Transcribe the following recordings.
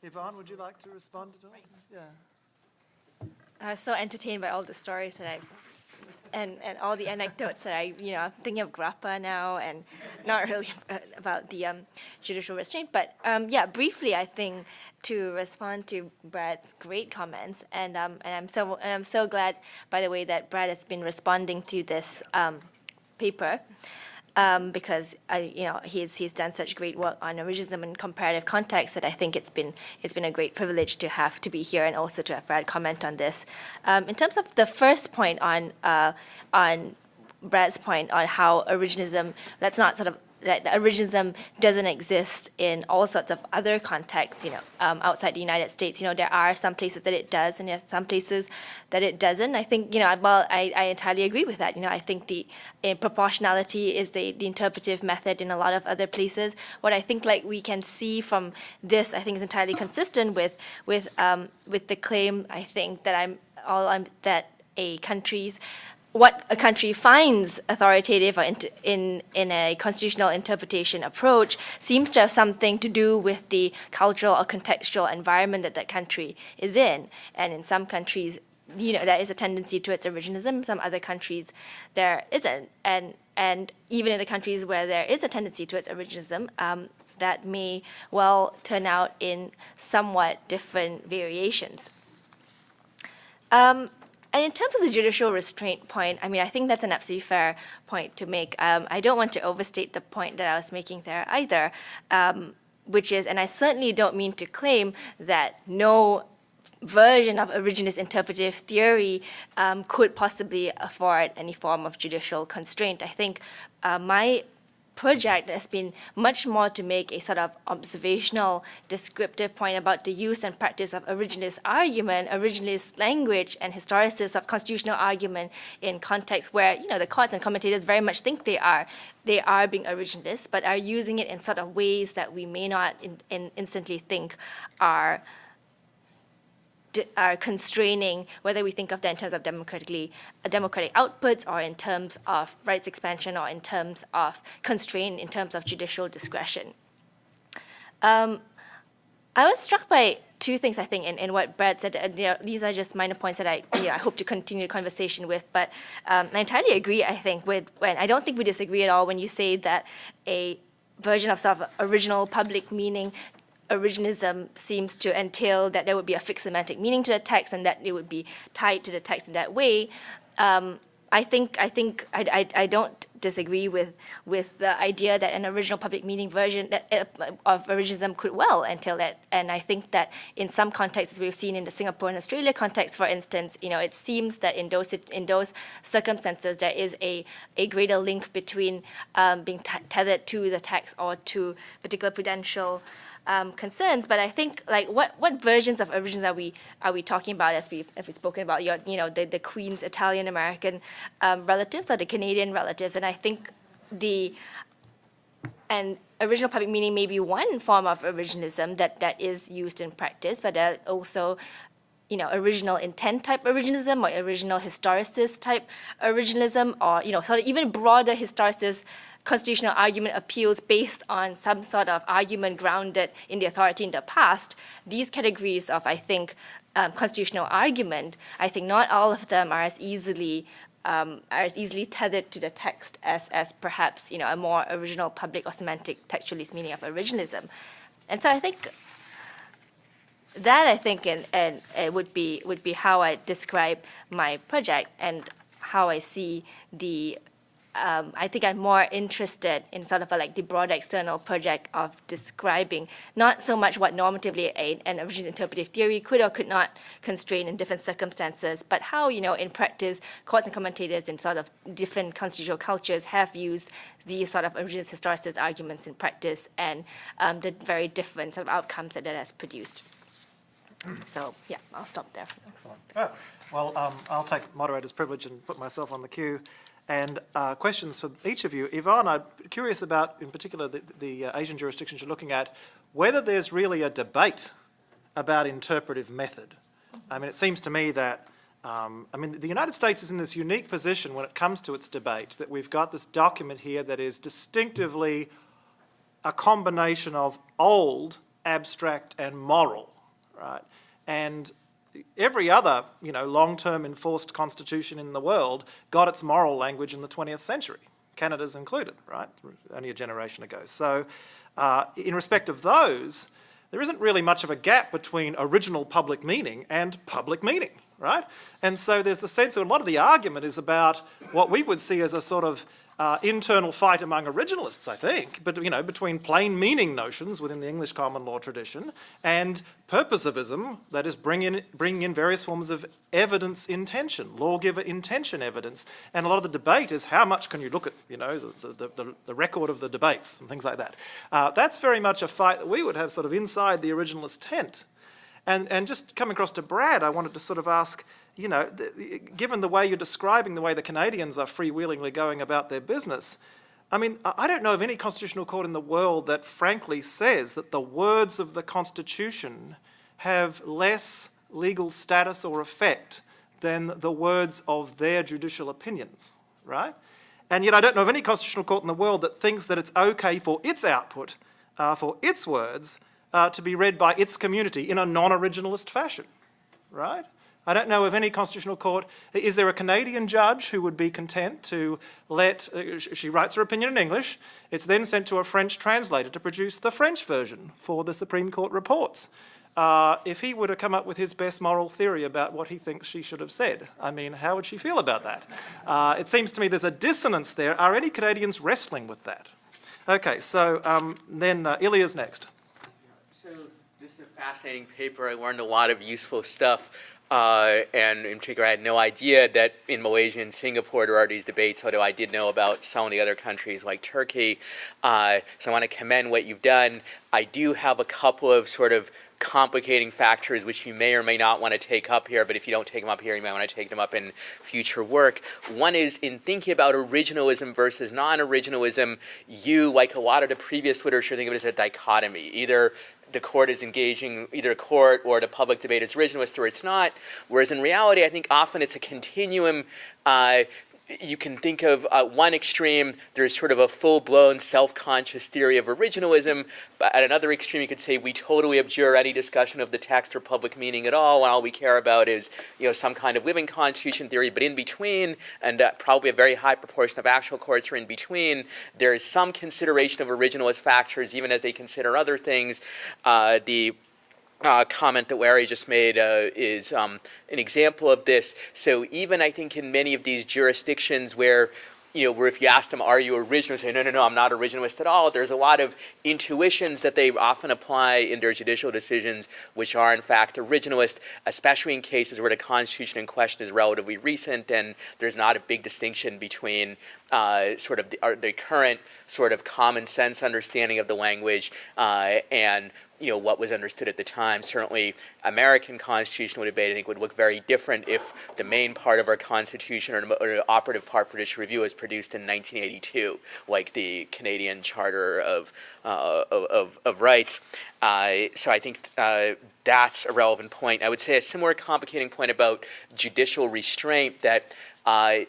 Yvonne, would you like to respond at all? Yeah. I was so entertained by all the stories that and all the anecdotes that I'm thinking of grappa now and not really about the judicial restraint. But yeah, briefly, I think to respond to Brad's great comments, and I'm so glad, by the way, that Brad has been responding to this paper. Because he's done such great work on originalism and comparative context that I think it's been a great privilege to have to be here and also to have Brad comment on this. In terms of the first point on Brad's point on how originalism, that's not sort of that originalism doesn't exist in all sorts of other contexts, outside the United States. There are some places that it does, and there's some places that it doesn't. I think, I entirely agree with that. I think the proportionality is the interpretive method in a lot of other places. What I think, we can see from this, I think, is entirely consistent with the claim, I think, that what a country finds authoritative or in a constitutional interpretation approach seems to have something to do with the cultural or contextual environment that country is in. And in some countries, there is a tendency towards originalism. Some other countries, there isn't. And even in the countries where there is a tendency towards originalism, that may well turn out in somewhat different variations. And in terms of the judicial restraint point, I think that's an absolutely fair point to make. I don't want to overstate the point that I was making there either, which is, and I certainly don't mean to claim that no version of originalist interpretive theory could possibly afford any form of judicial constraint. I think my project has been much more to make a sort of observational, descriptive point about the use and practice of originalist argument, originalist language, and historicist of constitutional argument in contexts where, the courts and commentators very much think they are being originalists, but are using it in sort of ways that we may not instantly think are constraining, whether we think of that in terms of democratic outputs or in terms of rights expansion or in terms of constraint, in terms of judicial discretion. I was struck by two things, I think, in what Brad said. These are just minor points that I hope to continue the conversation with, but I entirely agree, I think, I don't think we disagree at all when you say that a version of sort of original public meaning originalism seems to entail that there would be a fixed semantic meaning to the text and that it would be tied to the text in that way. I don't disagree with the idea that an original public meaning version of originalism could well entail that. And I think that in some contexts, we've seen in the Singapore and Australia context, for instance, it seems that in those circumstances, there is a greater link between being tethered to the text or to particular prudential concerns. But I think, what versions of originals are we talking about as we've spoken about the Queen's Italian American relatives or the Canadian relatives? And I think and original public meaning may be one form of originalism that is used in practice, but also original intent type originalism or original historicist type originalism, or sort of even broader historicist constitutional argument appeals based on some sort of argument grounded in the authority in the past. These categories of, I think, constitutional argument, I think not all of them are as easily tethered to the text as perhaps a more original public or semantic textualist meaning of originalism. And so I think that and it would be how I describe my project and how I see the I think I'm more interested in sort of the broader external project of describing not so much what normatively an originalist interpretive theory could or could not constrain in different circumstances, but how, in practice, courts and commentators in sort of different constitutional cultures have used these sort of originalist historicist arguments in practice and the very different sort of outcomes that has produced. So, yeah, I'll stop there. Excellent. Well, I'll take moderator's privilege and put myself on the queue. And questions for each of you. Yvonne, I'm curious about, in particular, the Asian jurisdictions you're looking at, whether there's really a debate about interpretive method. It seems to me that, the United States is in this unique position when it comes to its debate, that we've got this document here that is distinctively a combination of old, abstract, and moral. right? And every other, long-term enforced constitution in the world got its moral language in the 20th century, Canada's included, right? Only a generation ago. So in respect of those, there isn't really much of a gap between original public meaning and public meaning, right? And so there's the sense that a lot of the argument is about what we would see as a sort of internal fight among originalists, I think, but between plain meaning notions within the English common law tradition and purposivism, that is bringing in various forms of evidence intention, lawgiver intention evidence. And a lot of the debate is how much can you look at, the record of the debates and things like that. That's very much a fight that we would have sort of inside the originalist tent. And just coming across to Brad, I wanted to sort of ask, given the way you're describing the way the Canadians are freewheelingly going about their business, I mean, I don't know of any constitutional court in the world that frankly says that the words of the Constitution have less legal status or effect than the words of their judicial opinions, right? And yet I don't know of any constitutional court in the world that thinks that it's okay for its output, for its words, to be read by its community in a non-originalist fashion, right? I don't know of any constitutional court. Is there a Canadian judge who would be content to let, she writes her opinion in English, it's then sent to a French translator to produce the French version for the Supreme Court reports. If he were to come up with his best moral theory about what he thinks she should have said, I mean, how would she feel about that? It seems to me there's a dissonance there. Are any Canadians wrestling with that? Okay, so then Ilya's next. So this is a fascinating paper. I learned a lot of useful stuff. And in particular, I had no idea that in Malaysia and Singapore there are these debates, although I did know about some of the other countries like Turkey. So I want to commend what you've done. I do have a couple of sort of complicating factors which you may or may not want to take up here, but if you don't take them up here, you might want to take them up in future work. One is in thinking about originalism versus non-originalism, you, like a lot of the previous literature, think of it as a dichotomy. Either the court is engaging, either a court or the public debate is originalist or it's not, whereas in reality, I think often it's a continuum. You can think of one extreme, there's sort of a full-blown self-conscious theory of originalism, but at another extreme you could say we totally abjure any discussion of the text or public meaning at all, and all we care about is some kind of living constitution theory. But in between, and probably a very high proportion of actual courts are in between, there is some consideration of originalist factors, even as they consider other things. The comment that Larry just made is an example of this. So even I think in many of these jurisdictions where if you ask them, are you originalist? They say, no, I'm not originalist at all. There's a lot of intuitions that they often apply in their judicial decisions, which are in fact originalist, especially in cases where the Constitution in question is relatively recent and there's not a big distinction between sort of the current sort of common sense understanding of the language and what was understood at the time. Certainly, American constitutional debate, I think, would look very different if the main part of our Constitution or the operative part for judicial review was produced in 1982, like the Canadian Charter of Rights. So I think that's a relevant point. I would say a similar complicating point about judicial restraint that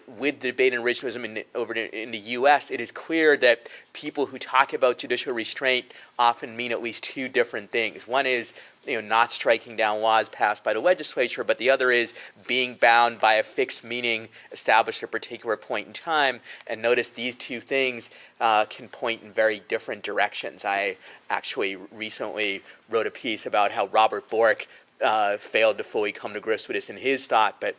with the debate in originalism over in the U.S., it is clear that people who talk about judicial restraint often mean at least two different things. One is not striking down laws passed by the legislature, but the other is being bound by a fixed meaning established at a particular point in time. And notice these two things can point in very different directions. I actually recently wrote a piece about how Robert Bork failed to fully come to grips with this in his thought, but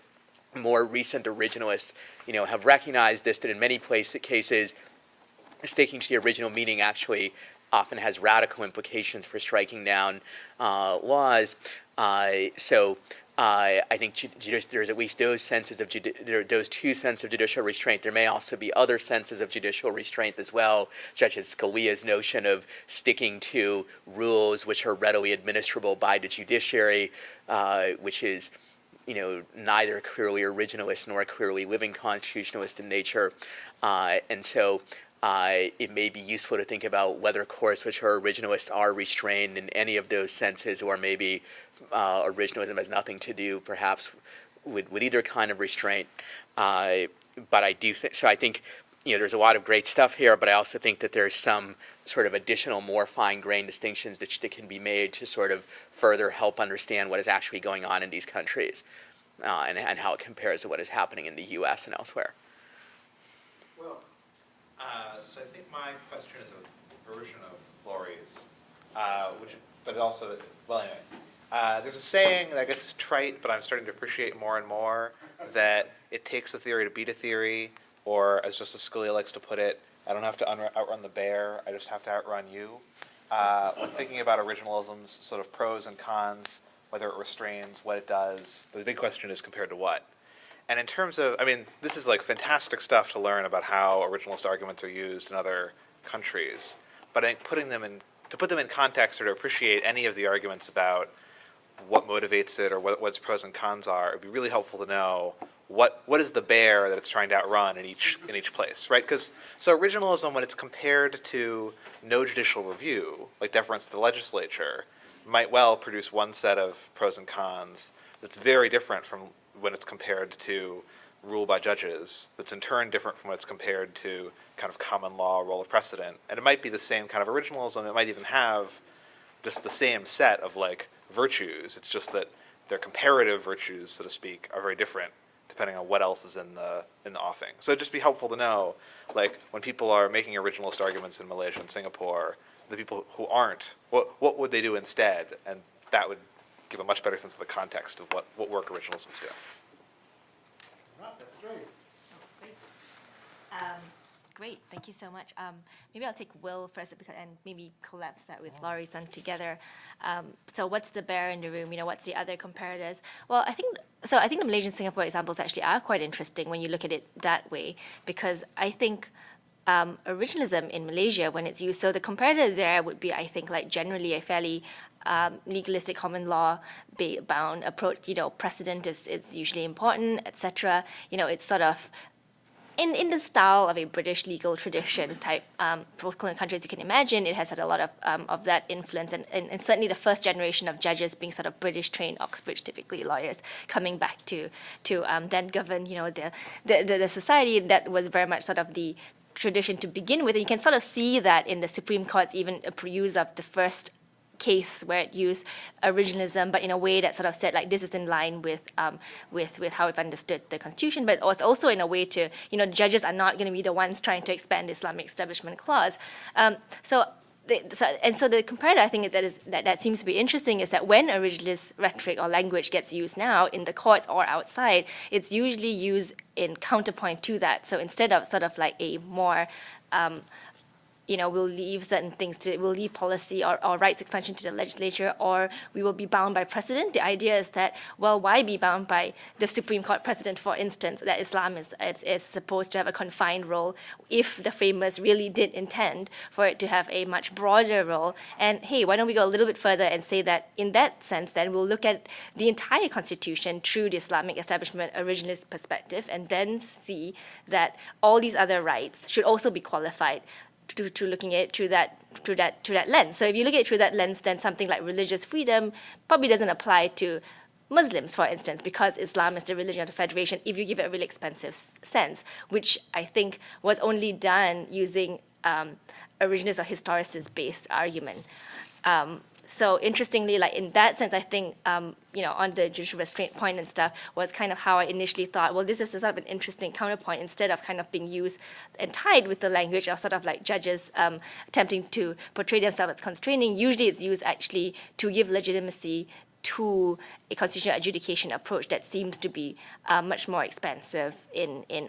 more recent originalists, have recognized this, that in many cases, sticking to the original meaning actually often has radical implications for striking down laws. So I think there's at least those senses of those two senses of judicial restraint. There may also be other senses of judicial restraint as well, such as Scalia's notion of sticking to rules which are readily administrable by the judiciary, which is neither clearly originalist nor clearly living constitutionalist in nature. And so it may be useful to think about whether courts which are originalist are restrained in any of those senses, or maybe originalism has nothing to do perhaps with either kind of restraint. But I do think, so I think there's a lot of great stuff here, but I also think that there's some sort of additional, more fine-grained distinctions that can be made to sort of further help understand what is actually going on in these countries, and how it compares to what is happening in the U.S. and elsewhere. Well, so I think my question is a version of Laurie's, but it also, well, anyway. There's a saying that I guess is trite, but I'm starting to appreciate more and more, that it takes a theory to beat a theory, or as Justice Scalia likes to put it, I don't have to outrun the bear, I just have to outrun you. When thinking about originalism's sort of pros and cons, whether it restrains, what it does, the big question is compared to what? And in terms of, I mean, this is like fantastic stuff to learn about how originalist arguments are used in other countries, but I think to put them in context or to appreciate any of the arguments about what motivates it or what its pros and cons are, it'd be really helpful to know what is the bear that it's trying to outrun in each place, right? Because so originalism, when it's compared to no judicial review, like deference to the legislature, might well produce one set of pros and cons that's very different from when it's compared to rule by judges, that's in turn different from when it's compared to kind of common law role of precedent. And it might be the same kind of originalism, it might even have just the same set of like virtues, it's just that their comparative virtues, so to speak, are very different depending on what else is in the offing. So it'd just be helpful to know, like, when people are making originalist arguments in Malaysia and Singapore, the people who aren't, what would they do instead? And that would give a much better sense of the context of what work originalism do. Right, that's three. Great, thank you so much. Maybe I'll take Will first and maybe collapse that with Laurie's on together. So what's the bear in the room? What's the other comparators? Well, I think the Malaysian Singapore examples actually are quite interesting when you look at it that way, because I think originalism in Malaysia, when it's used, so the comparator there would be, I think, like generally a fairly legalistic common law bound approach. Precedent is usually important, etc. It's sort of in the style of a British legal tradition type post-colonial country, as you can imagine, it has had a lot of that influence, and certainly the first generation of judges being sort of British-trained, Oxbridge typically lawyers, coming back to then govern the society that was very much sort of the tradition to begin with. And you can sort of see that in the Supreme Court's even use of the first case where it used originalism, but in a way that sort of said, like, this is in line with how we've understood the Constitution, but also in a way to, judges are not going to be the ones trying to expand the Islamic Establishment Clause. So the comparator, I think, that seems to be interesting is that when originalist rhetoric or language gets used now in the courts or outside, it's usually used in counterpoint to that. So instead of sort of like a more we'll leave certain things we'll leave policy or rights expansion to the legislature, or we will be bound by precedent. The idea is that, well, why be bound by the Supreme Court precedent, for instance, that Islam is supposed to have a confined role if the framers really did intend for it to have a much broader role? And hey, why don't we go a little bit further and say that in that sense, then we'll look at the entire Constitution through the Islamic establishment originalist perspective, and then see that all these other rights should also be qualified to looking at it through that lens. So if you look at it through that lens, then something like religious freedom probably doesn't apply to Muslims, for instance, because Islam is the religion of the Federation, if you give it a really expensive sense, which I think was only done using originalist or historicist-based argument. So interestingly, like in that sense, I think, on the judicial restraint point and stuff was kind of how I initially thought, well, this is sort of an interesting counterpoint instead of kind of being used and tied with the language of sort of like judges attempting to portray themselves as constraining. Usually it's used actually to give legitimacy to a constitutional adjudication approach that seems to be much more expansive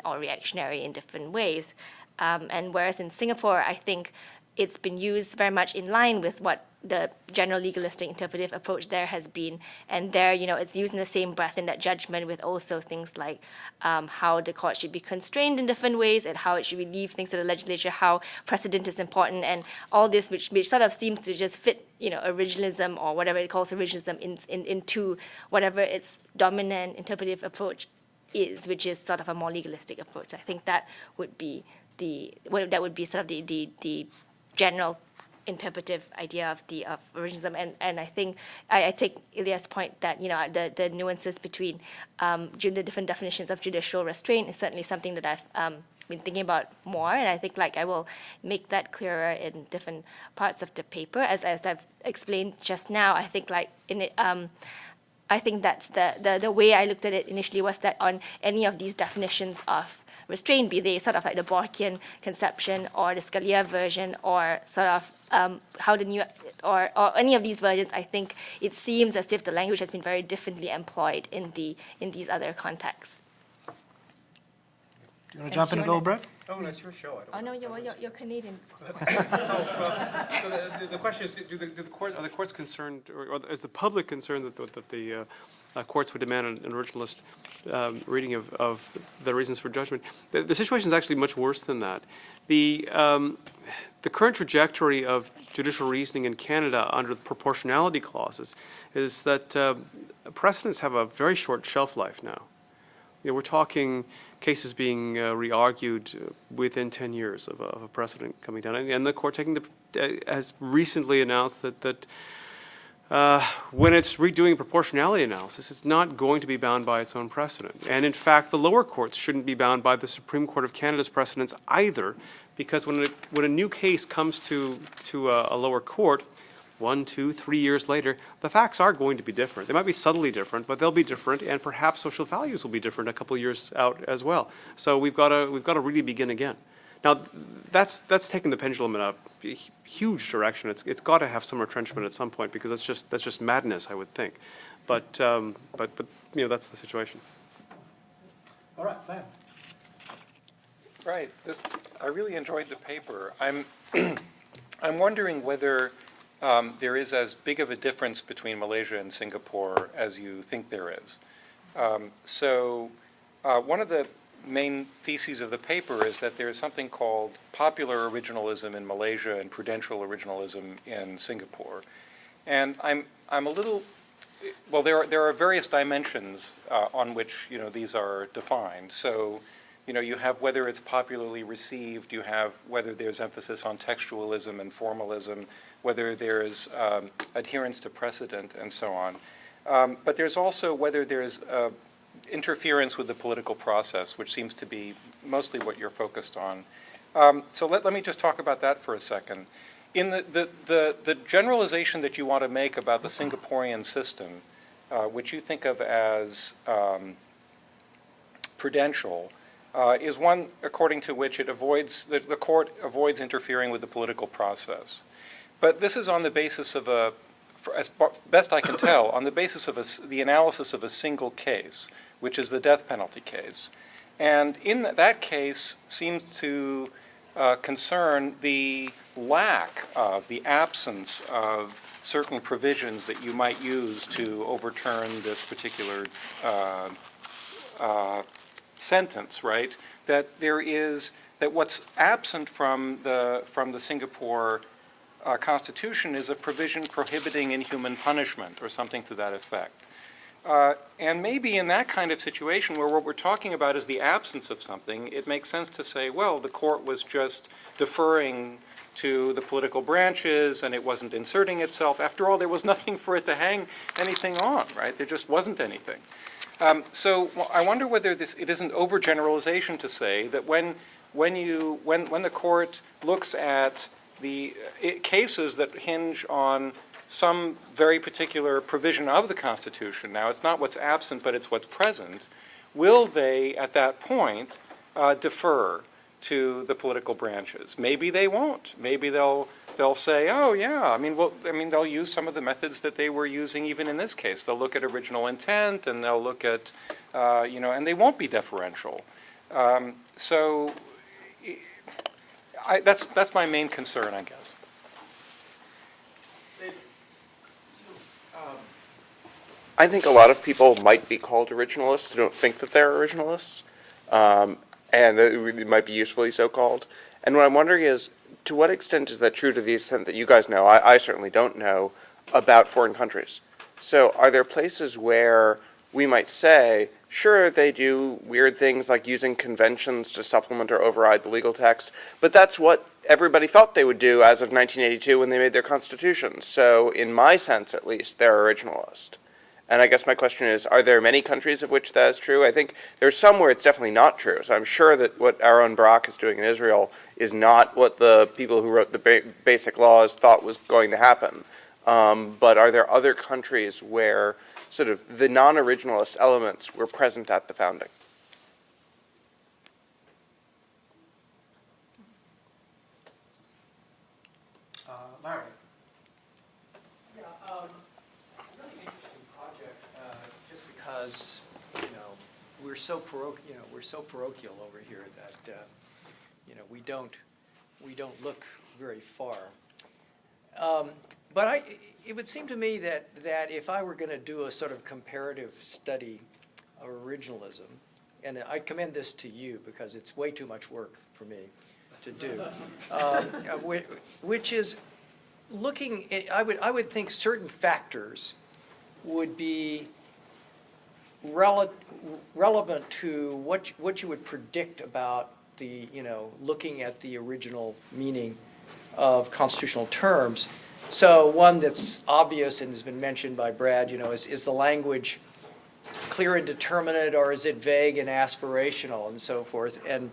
or reactionary in different ways. And whereas in Singapore, I think it's been used very much in line with what the general legalistic interpretive approach there has been. And there, it's used in the same breath in that judgment with also things like how the court should be constrained in different ways and how it should leave things to the legislature, how precedent is important, and all this, which sort of seems to just fit, originalism or whatever it calls originalism into whatever its dominant interpretive approach is, which is sort of a more legalistic approach. I think that would be sort of the general interpretive idea of originalism, and I think I take Ilya's point that the nuances between the different definitions of judicial restraint is certainly something that I've been thinking about more, and I think like I will make that clearer in different parts of the paper. As I've explained just now, I think like in it, I think that's the way I looked at it initially was that on any of these definitions of restraint, be they sort of like the Borkian conception or the Scalia version or sort of how the new, or any of these versions, I think it seems as if the language has been very differently employed in these other contexts. Do you want to jump in and go, Brett? Oh, that's your show. Oh no, you're Canadian. So the question is, are the courts concerned, or is the public concerned that the courts would demand an originalist reading of the reasons for judgment? The situation is actually much worse than that. The current trajectory of judicial reasoning in Canada under the proportionality clauses is that precedents have a very short shelf life now. You know, we're talking cases being re-argued within 10 years of a precedent coming down, and the court has recently announced that when it's redoing proportionality analysis, it's not going to be bound by its own precedent. And in fact, the lower courts shouldn't be bound by the Supreme Court of Canada's precedents either, because when a new case comes to a lower court, 1, 2, 3 years later, the facts are going to be different. They might be subtly different, but they'll be different, and perhaps social values will be different a couple of years out as well. So we've got to really begin again. Now, that's taking the pendulum in a huge direction. It's got to have some retrenchment at some point, because that's just madness, I would think. But you know, that's the situation. All right, Sam. Right. I really enjoyed the paper. I'm wondering whether there is as big of a difference between Malaysia and Singapore as you think there is. One of the main theses of the paper is that there is something called popular originalism in Malaysia and prudential originalism in Singapore. And I'm a little, well, there are various dimensions on which, you know, these are defined. So, you know, you have whether it's popularly received, you have whether there's emphasis on textualism and formalism, whether there's adherence to precedent, and so on. But there's also whether there's interference with the political process, which seems to be mostly what you're focused on. So let me just talk about that for a second. In the generalization that you want to make about the Singaporean system, which you think of as prudential, is one according to which the court avoids interfering with the political process. But this is on the basis of as best I can tell, on the basis of the analysis of a single case, which is the death penalty case. And in that case seems to concern the lack of, the absence of certain provisions that you might use to overturn this particular sentence, right? That what's absent from the Singapore Constitution is a provision prohibiting inhuman punishment or something to that effect. And maybe in that kind of situation where what we're talking about is the absence of something, it makes sense to say, well, the court was just deferring to the political branches and it wasn't inserting itself. After all, there was nothing for it to hang anything on, right? There just wasn't anything. So I wonder whether it isn't overgeneralization to say that when the court looks at the cases that hinge on some very particular provision of the Constitution, now it's not what's absent, but it's what's present, will they, at that point, defer to the political branches? Maybe they won't. Maybe they'll say, oh yeah, they'll use some of the methods that they were using even in this case. They'll look at original intent, and they'll look at, and they won't be deferential. That's my main concern, I guess. I think a lot of people might be called originalists who don't think that they're originalists, and that it might be usefully so called. And what I'm wondering is, to what extent is that true to the extent that you guys know, I certainly don't know, about foreign countries? So are there places where we might say, sure, they do weird things like using conventions to supplement or override the legal text, but that's what everybody thought they would do as of 1982 when they made their constitutions. So in my sense, at least, they're originalist. And I guess my question is, are there many countries of which that is true? I think there's some where it's definitely not true. So I'm sure that what Aaron Barak is doing in Israel is not what the people who wrote the basic laws thought was going to happen. But are there other countries where sort of the non-originalist elements were present at the founding? Larry? Yeah, really interesting project, just because, we're so parochial over here that, we don't look very far. But it would seem to me that if I were going to do a sort of comparative study of originalism, and I commend this to you because it's way too much work for me to do, which is looking at, I would think certain factors would be relevant to what you would predict about the, looking at the original meaning of constitutional terms. So one that's obvious and has been mentioned by Brad, is the language clear and determinate, or is it vague and aspirational, and so forth. And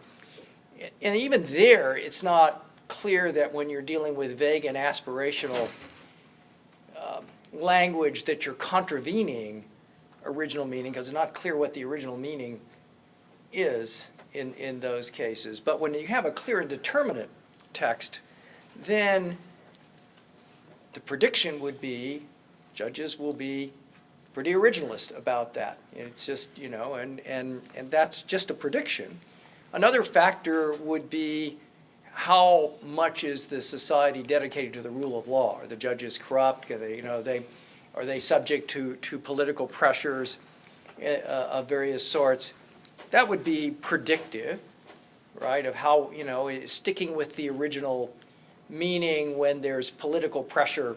even there, it's not clear that when you're dealing with vague and aspirational language that you're contravening original meaning, because it's not clear what the original meaning is in those cases. But when you have a clear and determinate text, then the prediction would be judges will be pretty originalist about that. It's just, and that's just a prediction. Another factor would be how much is the society dedicated to the rule of law? Are the judges corrupt? Are they subject to political pressures of various sorts? That would be predictive, right, of how, sticking with the original meaning when there's political pressure,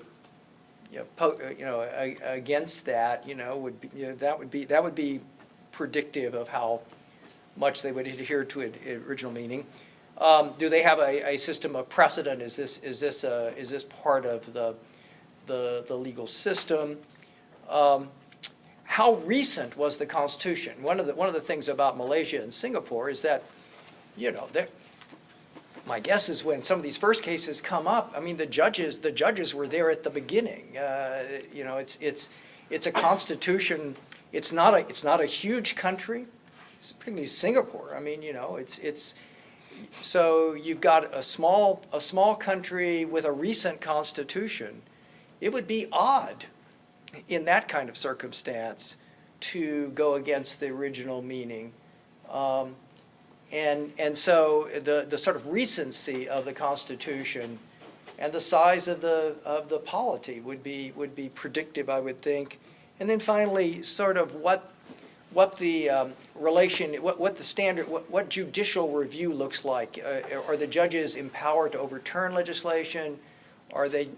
against that, would be, that would be predictive of how much they would adhere to original meaning. Do they have a system of precedent? Is this part of the legal system? How recent was the Constitution? One of the things about Malaysia and Singapore is that, my guess is when some of these first cases come up, I mean, the judges were there at the beginning. It's a constitution. It's not a huge country. It's particularly Singapore. I mean, it's so you've got a small country with a recent constitution. It would be odd in that kind of circumstance to go against the original meaning. And so the sort of recency of the Constitution and the size of the polity would be predictive, I would think. And then finally, sort of what the relation, what the standard, what judicial review looks like. Are the judges empowered to overturn legislation? Are they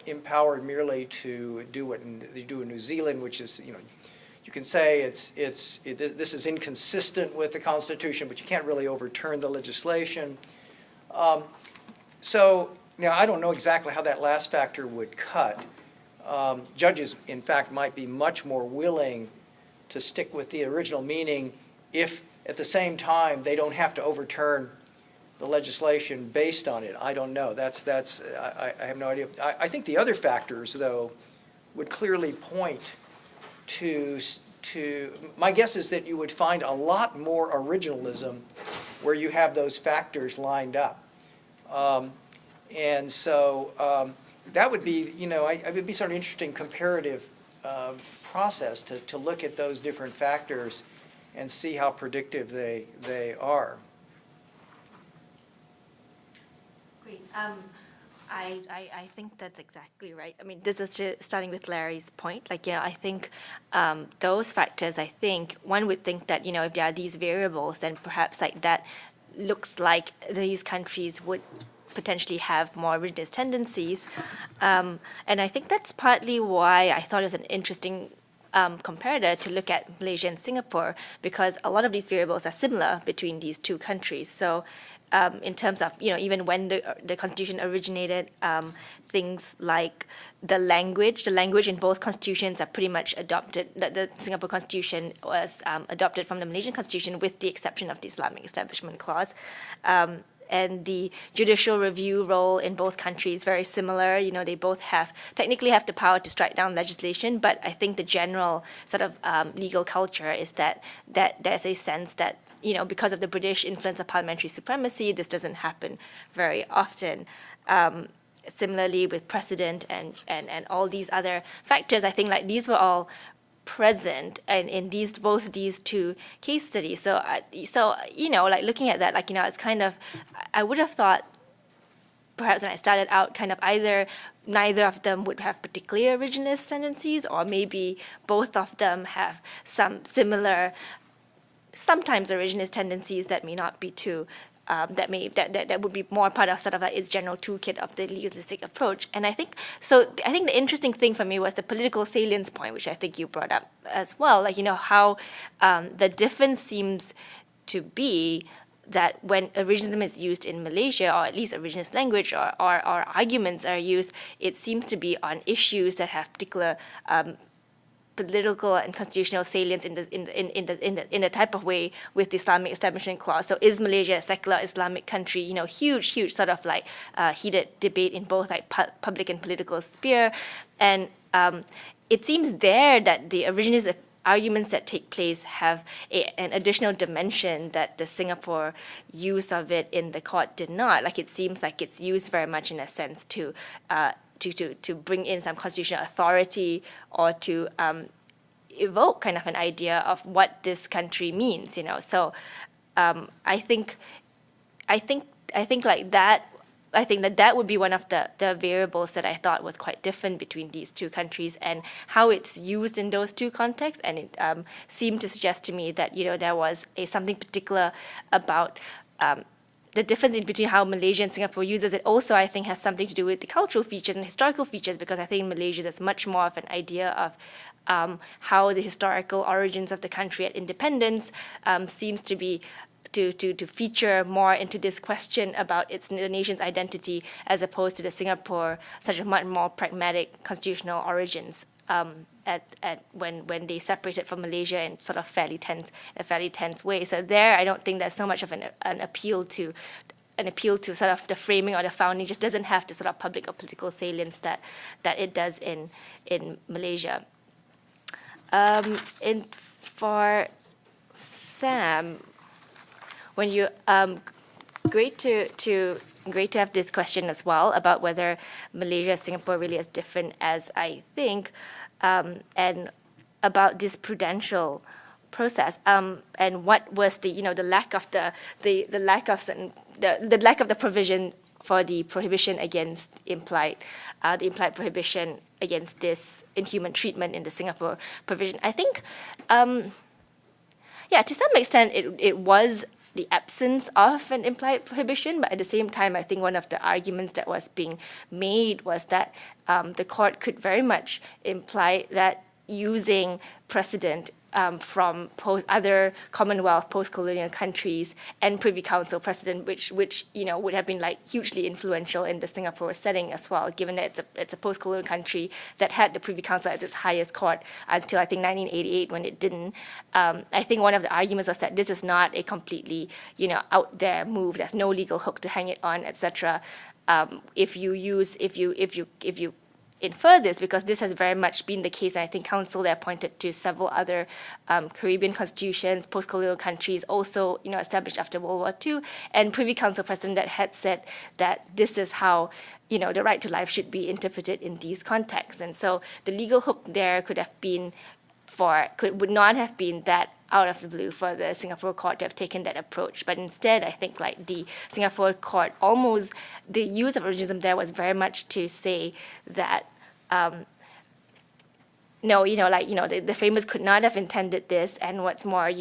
empowered merely to do what they do in New Zealand, which is, you can say this is inconsistent with the Constitution, but you can't really overturn the legislation. So now I don't know exactly how that last factor would cut. Judges, in fact, might be much more willing to stick with the original meaning if, at the same time, they don't have to overturn the legislation based on it. I don't know. I have no idea. I think the other factors, though, would clearly point to my guess is that you would find a lot more originalism where you have those factors lined up. And so that would be, it would be sort of interesting comparative process to look at those different factors and see how predictive they are. Great. I think that's exactly right. I mean, this is just starting with Larry's point. I think those factors, one would think that, if there are these variables, then perhaps that looks like these countries would potentially have more originalist tendencies. And I think that's partly why I thought it was an interesting comparator to look at Malaysia and Singapore, because a lot of these variables are similar between these two countries. So in terms of, even when the Constitution originated, things like the language in both constitutions are pretty much adopted. The Singapore Constitution was adopted from the Malaysian Constitution with the exception of the Islamic Establishment Clause. And the judicial review role in both countries very similar. They both technically have the power to strike down legislation, but I think the general sort of legal culture is that there's a sense that, because of the British influence of parliamentary supremacy, this doesn't happen very often. Similarly with precedent and all these other factors, I think like these were all present and in both these two case studies. So like looking at that, it's kind of, I would have thought perhaps when I started out, kind of neither of them would have particularly originalist tendencies, or maybe both of them have some similar, sometimes originalist tendencies that may not be too. That would be more part of sort of like its general toolkit of the legalistic approach. And I think the interesting thing for me was the political salience point, which I think you brought up as well. How the difference seems to be that when originalism is used in Malaysia, or at least originalist language or arguments are used, it seems to be on issues that have particular political and constitutional salience in the type of way with the Islamic Establishment Clause. So is Malaysia a secular Islamic country? Huge sort of like heated debate in both like public and political sphere, and it seems there that the originalist arguments that take place have an additional dimension that the Singapore use of it in the court did not. Like it seems like it's used very much in a sense to bring in some constitutional authority or to evoke kind of an idea of what this country means, So I think like that. I think that would be one of the variables that I thought was quite different between these two countries and how it's used in those two contexts. And it seemed to suggest to me that there was something particular about the difference in between how Malaysia and Singapore uses it. Also, I think has something to do with the cultural features and historical features, because I think in Malaysia there's much more of an idea of how the historical origins of the country at independence seems to be to feature more into this question about the nation's identity, as opposed to the Singapore such a much more pragmatic constitutional origins when they separated from Malaysia in sort of fairly tense way. So there, I don't think there's so much of an appeal to sort of the framing or the founding. Just doesn't have the sort of public or political salience that it does in Malaysia. And for Sam, when you great to have this question as well about whether Malaysia and Singapore really as different as I think, and about this prudential process, and what was the lack of the lack of the provision for the prohibition against the implied prohibition against this inhuman treatment in the Singapore provision. I think, to some extent it was the absence of an implied prohibition, but at the same time, I think one of the arguments that was being made was that the court could very much imply that using precedent from other Commonwealth post-colonial countries and Privy Council precedent, which would have been like hugely influential in the Singapore setting as well, given that it's a post-colonial country that had the Privy Council as its highest court until I think 1988 when it didn't. I think one of the arguments was that this is not a completely out there move. There's no legal hook to hang it on, etc. If you infer this, because this has very much been the case, and I think counsel there pointed to several other Caribbean constitutions, post-colonial countries also established after World War II, and Privy Council precedent that had said that this is how the right to life should be interpreted in these contexts. And so the legal hook there would not have been that out of the blue for the Singapore court to have taken that approach. But instead, I think like the Singapore court, almost the use of originalism there was very much to say that the framers could not have intended this, and what's more,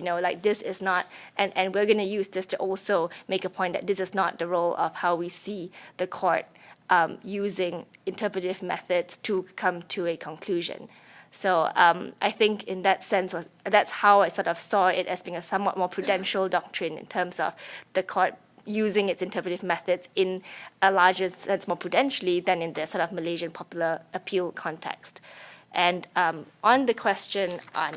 this is not, and we're going to use this to also make a point that this is not the role of how we see the court using interpretive methods to come to a conclusion. So I think in that sense, that's how I sort of saw it as being a somewhat more prudential doctrine in terms of the court, using its interpretive methods in a larger sense more prudentially than in the sort of Malaysian popular appeal context. And on the question on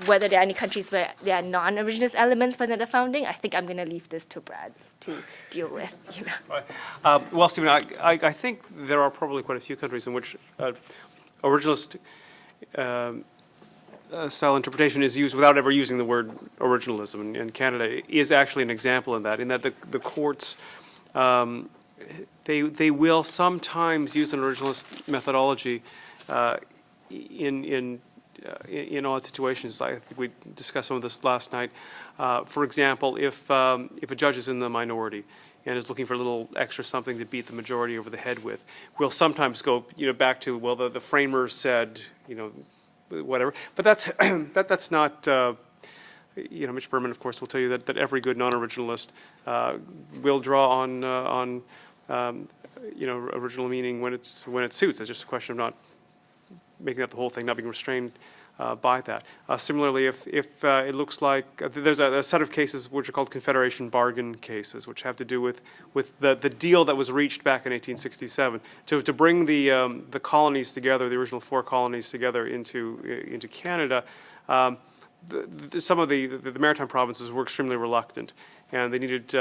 whether there are any countries where there are non-originalist elements present at the founding, I think I'm going to leave this to Brad to deal with. You know. Well, Stephen, I think there are probably quite a few countries in which originalist style interpretation is used without ever using the word originalism, and Canada is actually an example in that the courts, they will sometimes use an originalist methodology in odd situations. I think we discussed some of this last night. For example, if a judge is in the minority and is looking for a little extra something to beat the majority over the head with, we'll sometimes go, back to, well, the framers said, whatever. But that's not. Mitch Berman, of course, will tell you that every good non-originalist will draw on original meaning when it suits. It's just a question of not making up the whole thing, not being restrained by that. Similarly, if it looks like there's a set of cases which are called Confederation bargain cases, which have to do with the deal that was reached back in 1867 to bring the colonies together, the original 4 colonies together into Canada. Some of the maritime provinces were extremely reluctant, and they needed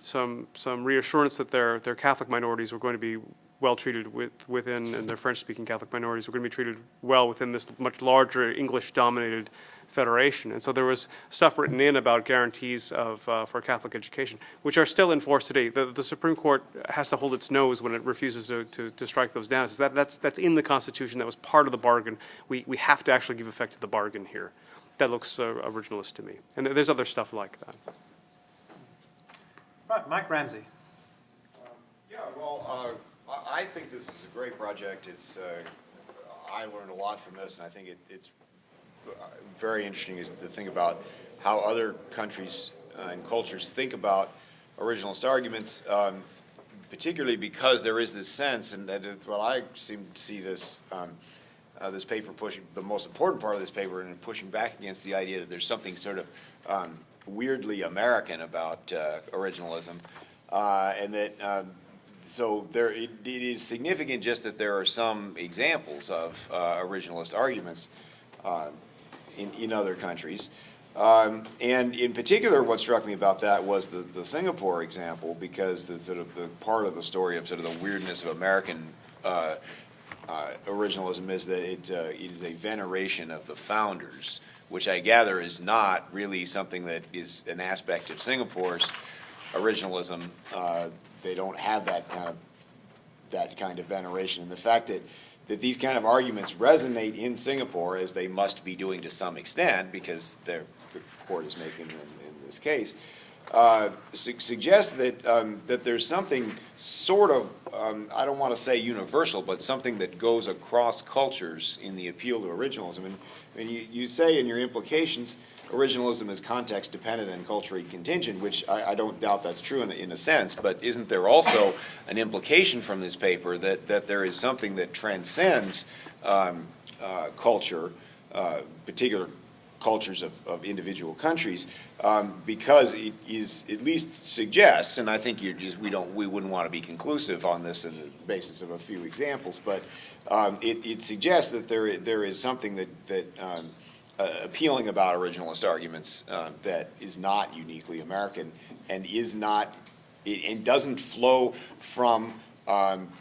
some reassurance that their Catholic minorities were going to be well treated within, and their French-speaking Catholic minorities were going to be treated well within this much larger English-dominated federation. And so there was stuff written in about guarantees for Catholic education, which are still in force today. The Supreme Court has to hold its nose when it refuses to strike those down. That's in the Constitution. That was part of the bargain. We have to actually give effect to the bargain here. That looks originalist to me. And there's other stuff like that. Right, Mike Ramsey. I think this is a great project. I learned a lot from this, and I think it's very interesting to think about how other countries and cultures think about originalist arguments, particularly because there is this sense, and I seem to see this this paper pushing, the most important part of this paper, and pushing back against the idea that there's something sort of weirdly American about originalism, and that so it is significant just that there are some examples of originalist arguments in other countries. And in particular, what struck me about that was the Singapore example, because the part of the story of sort of the weirdness of American originalism is that it is a veneration of the founders, which I gather is not really something that is an aspect of Singapore's originalism. They don't have that kind of veneration, and the fact that these kind of arguments resonate in Singapore, as they must be doing to some extent, because the court is making them in this case, suggests that there's something sort of, I don't want to say universal, but something that goes across cultures in the appeal to originalism. And you say in your implications, originalism is context dependent and culturally contingent, which I don't doubt that's true in a sense, but isn't there also an implication from this paper that there is something that transcends culture, particular cultures of individual countries, because it is at least suggests, and I think we wouldn't want to be conclusive on this on the basis of a few examples, but it suggests that there is something that appealing about originalist arguments that is not uniquely American and and doesn't flow from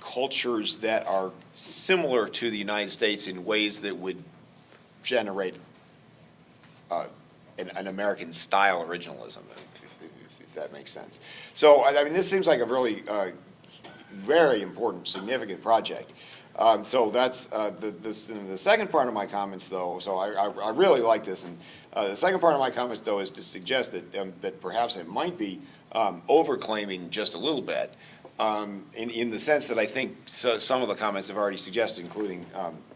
cultures that are similar to the United States in ways that would generate an American style originalism, if that makes sense. So I mean, this seems like a really very important, significant project. So that's the second part of my comments, though. So I really like this, and the second part of my comments, though, is to suggest that perhaps it might be overclaiming just a little bit, in the sense that I think some of the comments have already suggested, including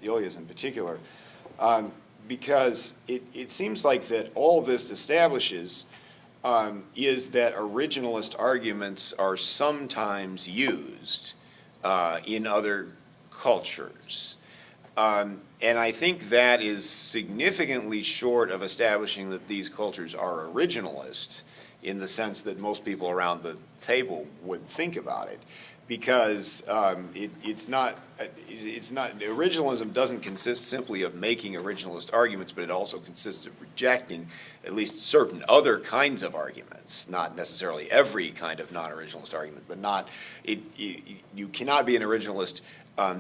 Ilya's in particular, because it seems like that all this establishes is that originalist arguments are sometimes used in other cultures. And I think that is significantly short of establishing that these cultures are originalists, in the sense that most people around the table would think about it. Because it's not, originalism doesn't consist simply of making originalist arguments, but it also consists of rejecting at least certain other kinds of arguments, not necessarily every kind of non-originalist argument, but you cannot be an originalist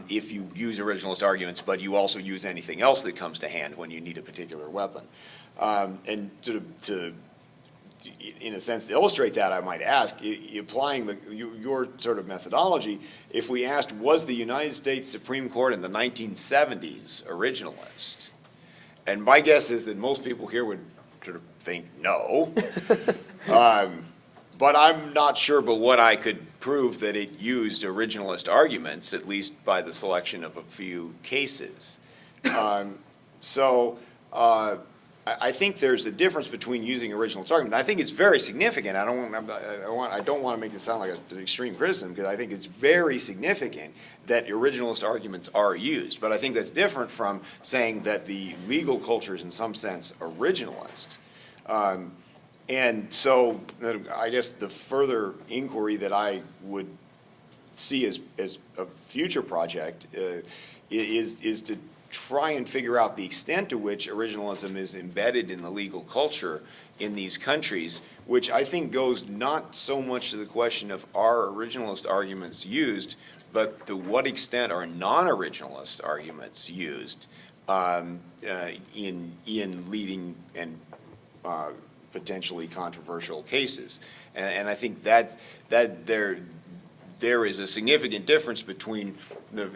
if you use originalist arguments, but you also use anything else that comes to hand when you need a particular weapon. And in a sense, to illustrate that, I might ask, applying your sort of methodology, if we asked, was the United States Supreme Court in the 1970s originalist? And my guess is that most people here would sort of think no. But I'm not sure but what I could prove that it used originalist arguments, at least by the selection of a few cases. I think there's a difference between using originalist argument. I think it's very significant. I don't want to make this sound like an extreme criticism, because I think it's very significant that originalist arguments are used. But I think that's different from saying that the legal culture is in some sense originalist. And so I guess the further inquiry that I would see as a future project is to try and figure out the extent to which originalism is embedded in the legal culture in these countries, which I think goes not so much to the question of are originalist arguments used, but to what extent are non-originalist arguments used in leading and potentially controversial cases. And I think that there is a significant difference between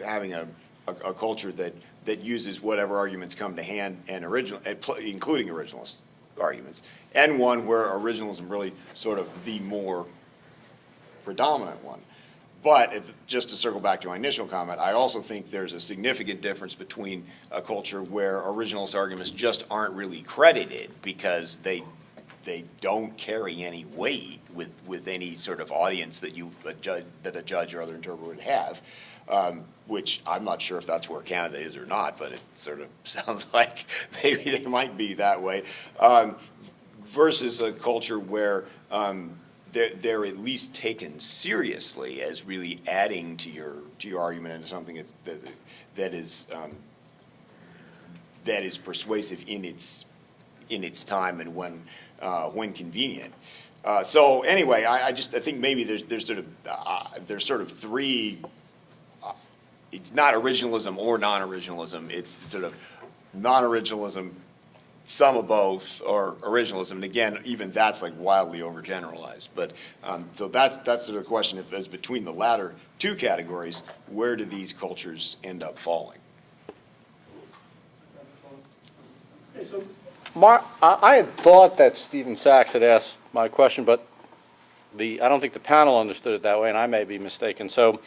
having a culture that uses whatever arguments come to hand and including originalist arguments, and one where originalism really sort of the more predominant one. But just to circle back to my initial comment, I also think there's a significant difference between a culture where originalist arguments just aren't really credited because they don't carry any weight with any sort of audience that a judge or other interpreter would have. Which I'm not sure if that's where Canada is or not, but it sort of sounds like maybe they might be that way, versus a culture where they're at least taken seriously as really adding to your argument into something that is persuasive in its time and when convenient. So anyway, I think maybe there's sort of three. It's not originalism or non-originalism. It's sort of non-originalism, some of both, or originalism. And again, even that's like wildly overgeneralized. But so that's sort of the question: as between the latter two categories, where do these cultures end up falling? Okay, so I had thought that Stephen Sachs had asked my question, but I don't think the panel understood it that way, and I may be mistaken. So.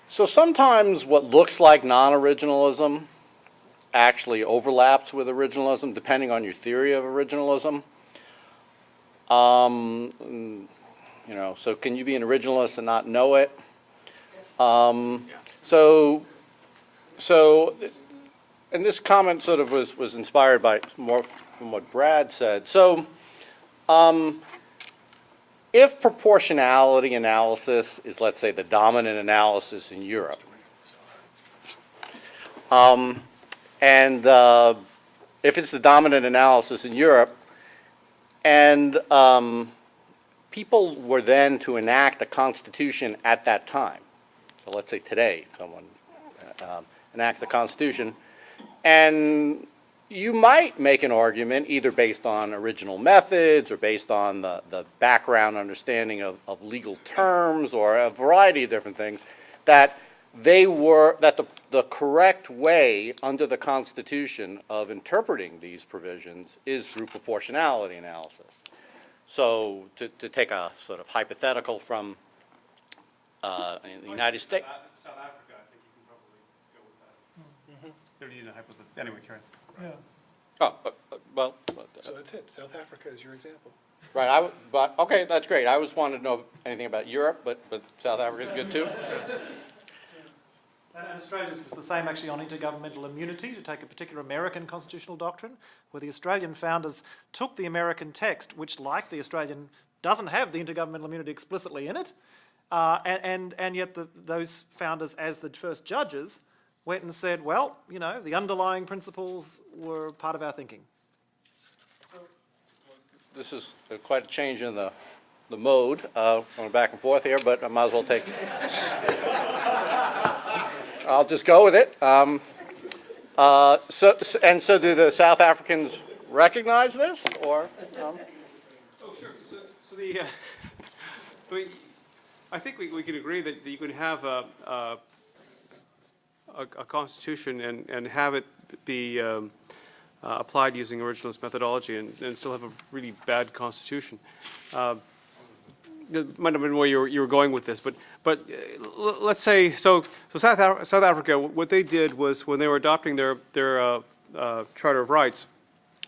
So sometimes what looks like non-originalism actually overlaps with originalism, depending on your theory of originalism. So can you be an originalist and not know it? So, and this comment sort of was inspired by more from what Brad said. So, if proportionality analysis is, let's say, the dominant analysis in Europe, and if it's the dominant analysis in Europe, and people were then to enact a constitution at that time, so let's say today someone enacts the constitution, and you might make an argument, either based on original methods or based on the background understanding of legal terms or a variety of different things, that the correct way under the Constitution of interpreting these provisions is through proportionality analysis. So to take a sort of hypothetical from in the United States. South Africa, I think you can probably go with that. Mm-hmm. There you know, anyway, Karen. Yeah. Oh, well. So that's it. South Africa is your example. Right. But okay, that's great. I was wanting to know anything about Europe, but South Africa is good too. And Australia's was the same actually on intergovernmental immunity, to take a particular American constitutional doctrine, where the Australian founders took the American text, which, like the Australian, doesn't have the intergovernmental immunity explicitly in it, and yet those founders, as the first judges, went and said, well, you know, the underlying principles were part of our thinking. This is quite a change in the mode, going back and forth here, but I might as well take, I'll just go with it. So do the South Africans recognize this, or? Oh, sure. So I think we can agree that you can have a constitution and have it be applied using originalist methodology and still have a really bad constitution. That might have been where you were going with this, but let's say so South Africa, what they did was, when they were adopting their Charter of Rights,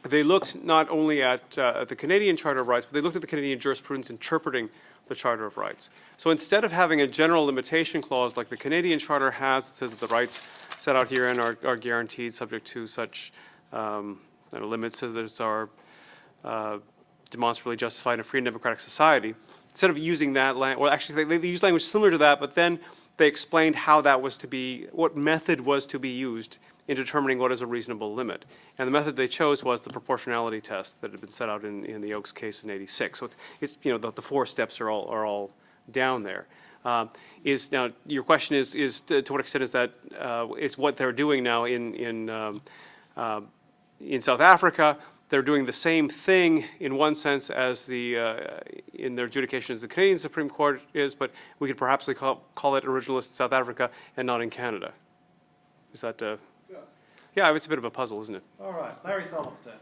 they looked not only at the Canadian Charter of Rights, but they looked at the Canadian jurisprudence interpreting the Charter of Rights. So instead of having a general limitation clause like the Canadian Charter has, that says that the rights set out herein are guaranteed subject to such limits as are demonstrably justified in a free and democratic society, instead of using that language, well, actually they used language similar to that, but then they explained how that was to be, what method was to be used in determining what is a reasonable limit. And the method they chose was the proportionality test that had been set out in the Oakes case in '86. So it's you know, the 4 steps are all down there. Now your question is to what extent is that is what they're doing now in South Africa? They're doing the same thing in one sense as in their adjudication as the Canadian Supreme Court is, but we could perhaps call it originalist in South Africa and not in Canada. Is that? Yeah, it's a bit of a puzzle, isn't it? All right, Larry Solom's turn.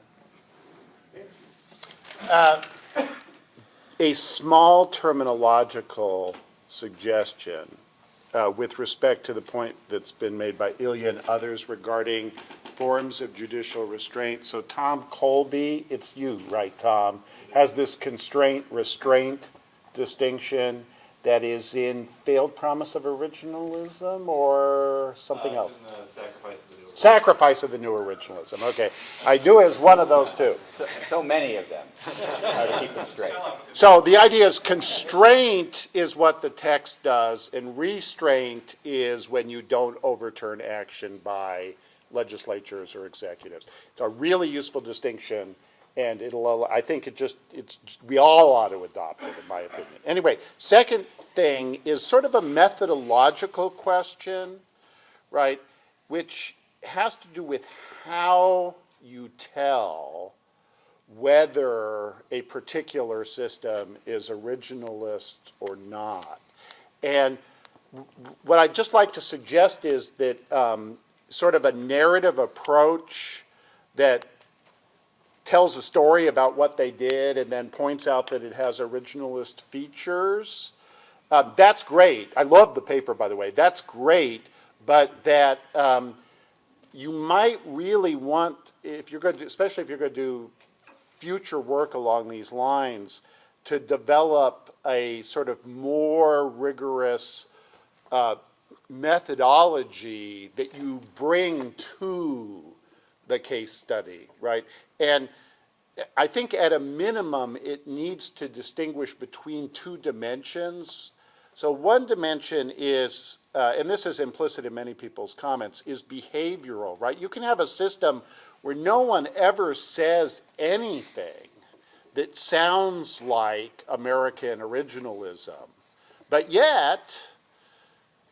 A small terminological suggestion with respect to the point that's been made by Ilya and others regarding forms of judicial restraint. So Tom Colby, it's you, right, Tom, has this constraint restraint distinction that is in Failed Promise of Originalism or something else? Sacrifice of the New Originalism. Okay, I knew it was one of those two. So many of them. How to keep them straight. So the idea is constraint is what the text does, and restraint is when you don't overturn action by legislatures or executives. It's a really useful distinction, and I think we all ought to adopt it, in my opinion. Anyway, second thing is sort of a methodological question, right, which has to do with how you tell whether a particular system is originalist or not. And what I'd just like to suggest is that sort of a narrative approach that tells a story about what they did and then points out that it has originalist features. That's great. I love the paper, by the way. That's great, but that you might really want, if you're going to, especially if you're going to do future work along these lines, to develop a sort of more rigorous methodology that you bring to the case study, right? And I think at a minimum, it needs to distinguish between 2 dimensions. So one dimension is, and this is implicit in many people's comments, is behavioral, right? You can have a system where no one ever says anything that sounds like American originalism, but yet,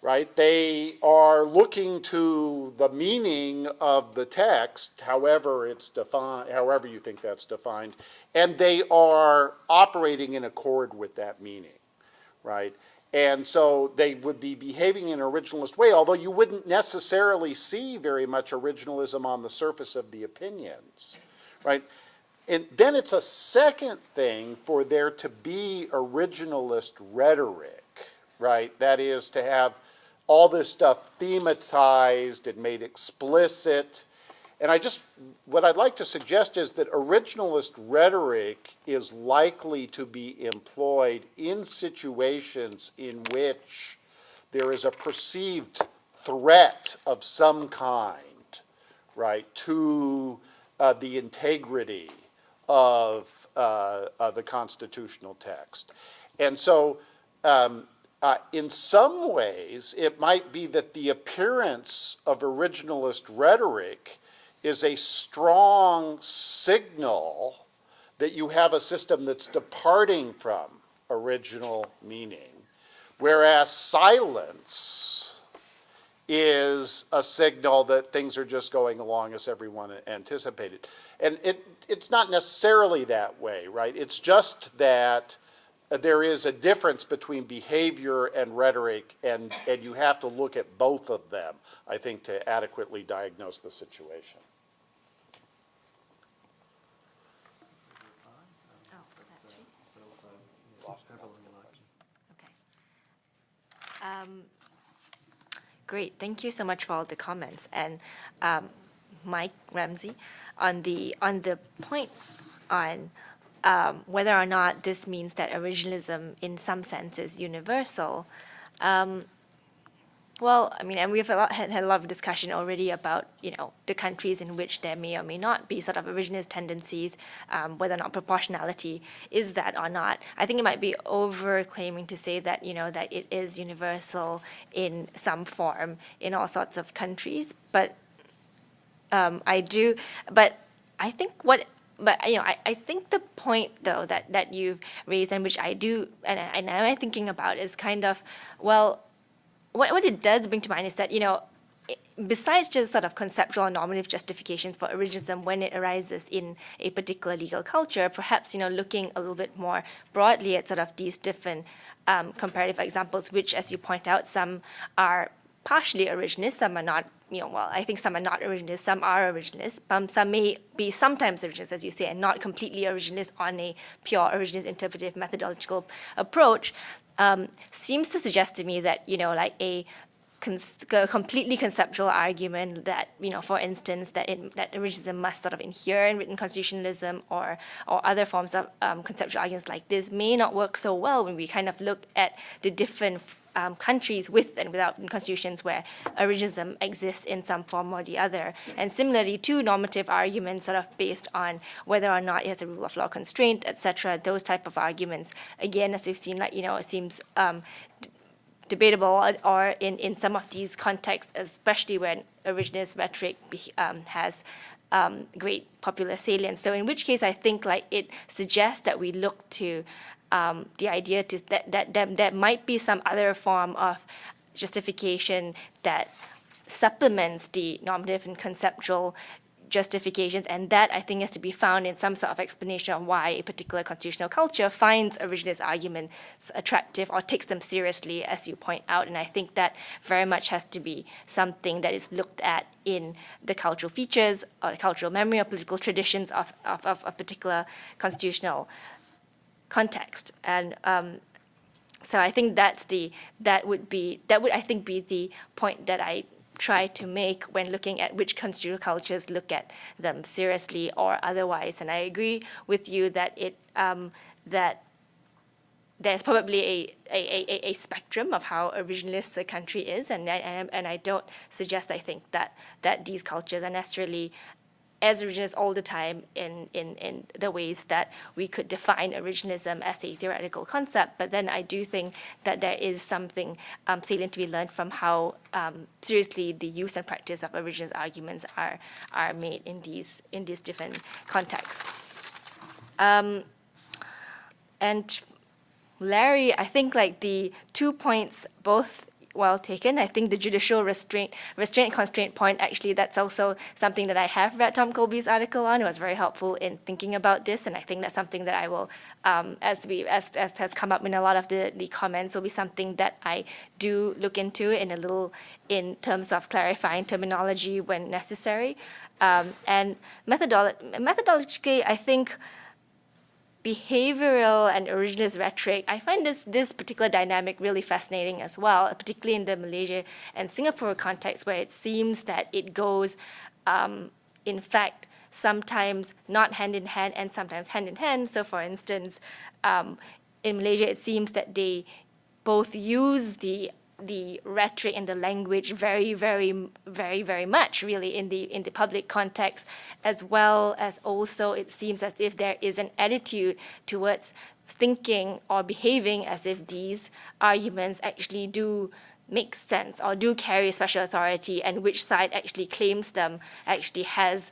right, they are looking to the meaning of the text, however it's defined, however you think that's defined, and they are operating in accord with that meaning, right? And so they would be behaving in an originalist way, although you wouldn't necessarily see very much originalism on the surface of the opinions, right? And then it's a second thing for there to be originalist rhetoric, right? That is to have all this stuff thematized and made explicit. And what I'd like to suggest is that originalist rhetoric is likely to be employed in situations in which there is a perceived threat of some kind, right, to the integrity of the constitutional text. And so in some ways, it might be that the appearance of originalist rhetoric is a strong signal that you have a system that's departing from original meaning, whereas silence is a signal that things are just going along as everyone anticipated. And it's not necessarily that way, right? It's just that there is a difference between behavior and rhetoric, and you have to look at both of them, I think, to adequately diagnose the situation. Great, thank you so much for all the comments. And Mike Ramsey, on the point on whether or not this means that originalism in some sense is universal, well, I mean, and we've had a lot of discussion already about, you know, the countries in which there may or may not be sort of originalist tendencies, whether or not proportionality is that or not. I think it might be over-claiming to say that, you know, that it is universal in some form in all sorts of countries, but I think I think the point, though, that you've raised and which I do, and I'm thinking about is kind of, well, what it does bring to mind is that, you know, besides just sort of conceptual and normative justifications for originalism when it arises in a particular legal culture, perhaps, you know, looking a little bit more broadly at sort of these different comparative examples, which, as you point out, some are partially originalist, some are not, you know, well, I think some are not originalist, some are originalist, some may be sometimes originalist, as you say, and not completely originalist on a pure originalist interpretive methodological approach, seems to suggest to me that, you know, like a completely conceptual argument that, you know, for instance, that originalism must sort of inhere in written constitutionalism or other forms of conceptual arguments like this may not work so well when we kind of look at the different countries with and without constitutions where originalism exists in some form or the other. And similarly, two normative arguments sort of based on whether or not it has a rule of law constraint, etc., those type of arguments, again, as we've seen, like, you know, it seems debatable, or in some of these contexts, especially when originalist rhetoric has great popular salience. So in which case, I think like it suggests that we look to the idea that there might be some other form of justification that supplements the normative and conceptual justifications, and that I think has to be found in some sort of explanation of why a particular constitutional culture finds originalist arguments attractive or takes them seriously, as you point out. And I think that very much has to be something that is looked at in the cultural features or the cultural memory or political traditions of a particular constitutional context. And so I think that would I think be the point that I try to make when looking at which constitutional cultures look at them seriously or otherwise. And I agree with you that that there's probably a spectrum of how originalist a country is, and I don't suggest, I think, that these cultures are necessarily as originalist all the time in the ways that we could define originalism as a theoretical concept. But then I do think that there is something salient to be learned from how seriously the use and practice of originalist arguments are made in these different contexts. And Larry, I think like the 2 points both well taken. I think the judicial restraint constraint point, actually, that's also something that I have read Tom Colby's article on. It was very helpful in thinking about this, and I think that's something that I will, as has come up in a lot of the comments, will be something that I do look into in terms of clarifying terminology when necessary. And methodologically, I think behavioral and originalist rhetoric, I find this particular dynamic really fascinating as well, particularly in the Malaysia and Singapore context, where it seems that it goes, in fact, sometimes not hand in hand and sometimes hand in hand. So, for instance, in Malaysia, it seems that they both use the the rhetoric and the language very, very much, really, in the public context, as well as also it seems as if there is an attitude towards thinking or behaving as if these arguments actually do make sense or do carry special authority, and which side actually claims them actually has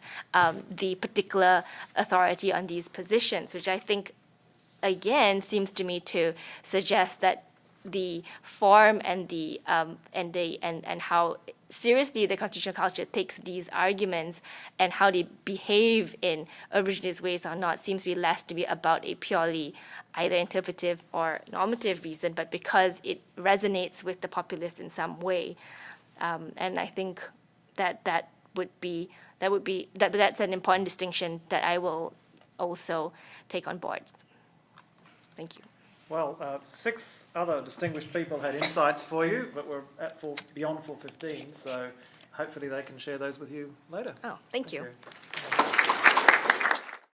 the particular authority on these positions, which I think, again, seems to me to suggest that the form and and how seriously the constitutional culture takes these arguments and how they behave in originalist ways or not seems to be less to be about a purely either interpretive or normative reason, but because it resonates with the populace in some way. And I think that's an important distinction that I will also take on board. Thank you. Well, 6 other distinguished people had insights for you, but we're beyond 4:15, so hopefully they can share those with you later. Oh, thank you. you.